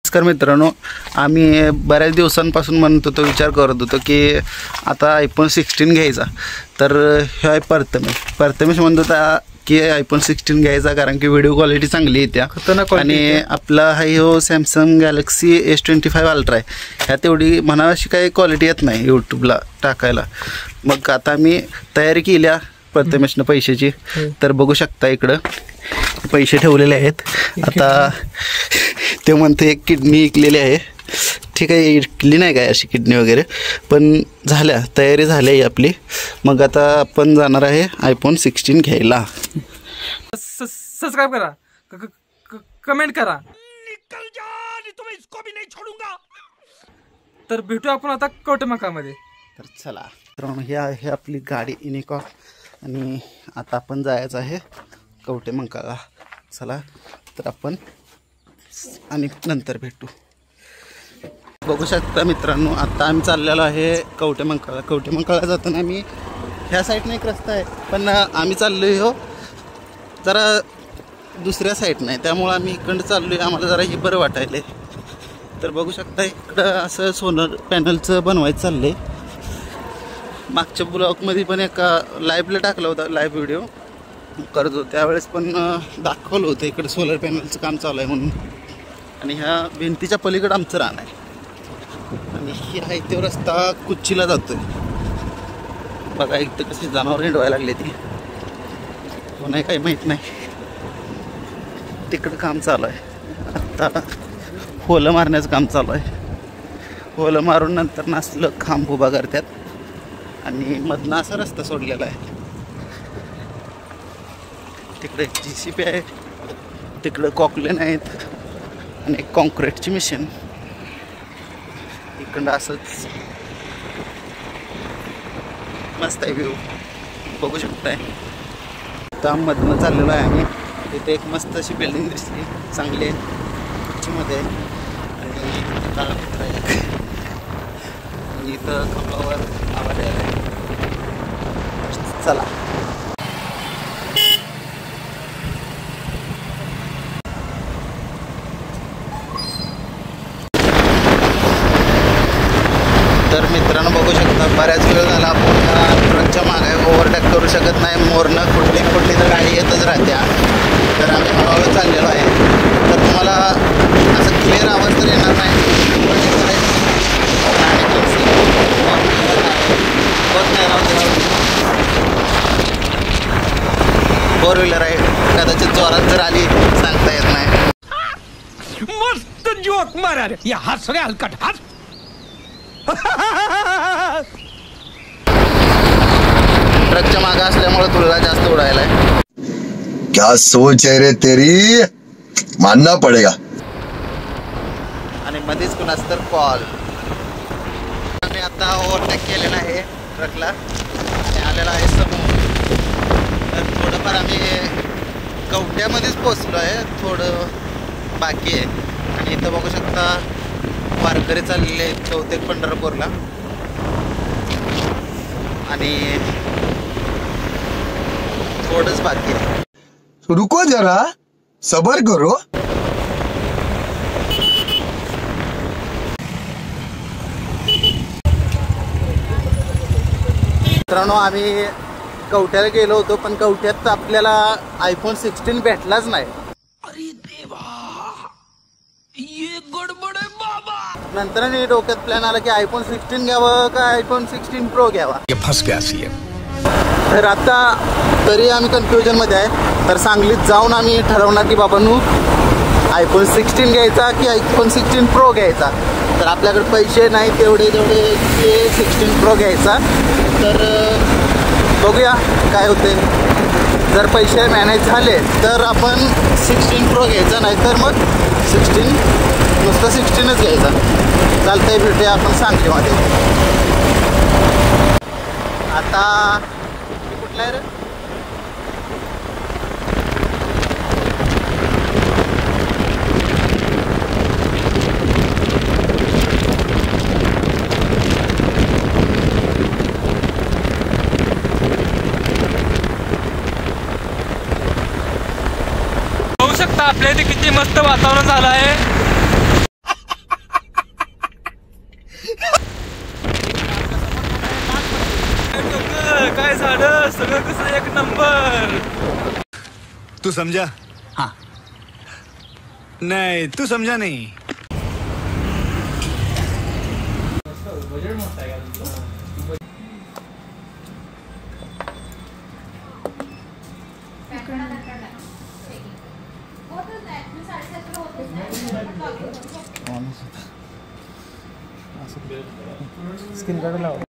नमस्कार मित्रांनो, आम्ही बऱ्याच दिवसांपासून म्हणत होतो, विचार करत होतो की आता आयफोन 16 घ्यायचा. तर हे आहे प्रथमेश म्हणत होता की आयफोन 16 घ्यायचा, कारण की व्हिडिओ क्वालिटी चांगली येत्या आणि आपला हा हो सॅमसंग गॅलेक्सी S25 अल्ट्रा आहे. ह्यात एवढी म्हणावी अशी काही क्वालिटी येत नाही यूट्यूबला टाकायला. मग आता आम्ही तयारी केल्या प्रथमेशनं पैशाची. तर बघू शकता इकडं पैसे ठेवलेले आहेत. आता ते म्हणते एक किडनी विकलेली आहे. ठीक आहे, इकली नाही काय अशी किडनी वगैरे, पण झाल्या, तयारी झाली आहे आपली. मग आता आपण जाणार आहे आयफोन 16 घ्यायला. सबस्क्राइब करा, कमेंट करा. तर भेटू आपण आता कवटेमंकाळमध्ये. तर चला मित्रांनो, ही आहे आपली गाडी इनिकॉ आणि आता आपण जायचं आहे कवटेमंकाळला. चला तर आपण आणि नंतर भेटू. बघू शकता मित्रांनो, आता आम्ही चाललेलो आहे कवटेमंकाळला. कवटेमंकाळला जाताना आम्ही ह्या साईडने एक रस्ता आहे, पण आम्ही चाललो हो जरा दुसऱ्या साईडने, त्यामुळं आम्ही इकडं चाललो आहे. आम्हाला जरा हे बरं वाटायले. तर बघू शकता इकडं असं सोलर पॅनलचं बनवायचं चाललं आहे. मागच्या ब्लॉगमध्ये पण एक लाईव्हला टाकला होता, लाईव्ह व्हिडिओ करत होतो त्यावेळेस पण दाखवलं होतं इकडं सोलर पॅनलचं काम चालू आहे म्हणून. आणि ह्या भिंतीच्या पलीकडं आमचं रान आहे आणि ही आहे तो रस्ता कुच्चीला जातोय. बघा इथं कशी जनावर हिंडवायला लागले ती, कोणाही काही माहीत नाही. तिकडं काम चालू आहे. आता होलं मारण्याचं काम चालू आहे. होलं मारून नंतर नासलं खांब उभा करतात आणि मधनं असा रस्ता सोडलेला आहे. तिकडे JCB आहे, तिकडं कॉकलेन आहेत आणि एक कॉन्क्रीटची मशीन. इकडं असंच मस्त आहे व्ह्यू, बघू शकताय. आता मधनं चाललेलो आहे आम्ही. तिथे एक मस्त अशी बिल्डिंग दिसली, चांगली आहे, मध्ये आणि काळा मित्र आहे. इथं खांबावर आवाज आहे. चला तर मित्रांनो, बघू शकता बऱ्याच वेळ झाला आपण ट्रकच्या मागे ओव्हरटेक करू शकत नाही. मोरनं कुठली तर गाडी येतच राहत्या. तर आम्ही हळूहळू चाललेलो आहे. तर तुम्हाला असं क्लिअर आवाज तर येणार नाही. फोर व्हीलर आहे, कदाचित जोरात जर आली सांगता येत नाही. मस्त जोक मारा रे, या हस रे हलकट हस. ट्रकच्या मागे असल्यामुळे तुला जास्त उडायला आहे. क्या सोच है रे तेरी, मानना पडेगा. आणि मध्येच कुणाच तर कॉल. आम्ही आता ओव्हरटेक केलेला आहे ट्रकला आणि आलेला आहे समोर. तर थोडंफार आम्ही कवट्यामध्येच पोचलो आहे, थोडं बाकी आहे. आणि इथं बघू शकता वारकरी चाललेले आहेत बहुतेक पंढरपूरला. आणि थोडंच बाकी आहे. रुको जरा, सबर करो. मित्रांनो, आम्ही कवट्याला गेलो होतो, पण कवट्यात आपल्याला आयफोन 16 भेटलाच नाही. अरे देवा, ये गडबड आहे बाबा. नंतर मी डोक्यात प्लॅन आला की आयफोन 16 घ्यावं का आयफोन 16 प्रो घ्यावा. ये फस गया सीएम. तर आता तरी आम्ही कन्फ्युजनमध्ये आहे. तर सांगलीत जाऊन आम्ही ठरवणार की बाबांनो आयफोन 16 घ्यायचा की आयफोन 16 प्रो घ्यायचा. तर आपल्याकडे पैसे नाही तेवढे ते 16 प्रो घ्यायचा. तर बघूया काय होते. जर पैसे मॅनेज झाले तर आपण 16 प्रो घ्यायचा, नाही तर मग 16 नुसतं 16च घ्यायचा. चालतंय, भेटूया आपण सांगलीमध्ये. आता कुठला आहे रे? बघू शकता आपल्या इथे किती मस्त वातावरण झालं आहे. झाडं सगळं कसं एक नंबर. तू समझा? हाँ. नहीं तू समझा नहीं. स्क्रीन कार्ड लावा.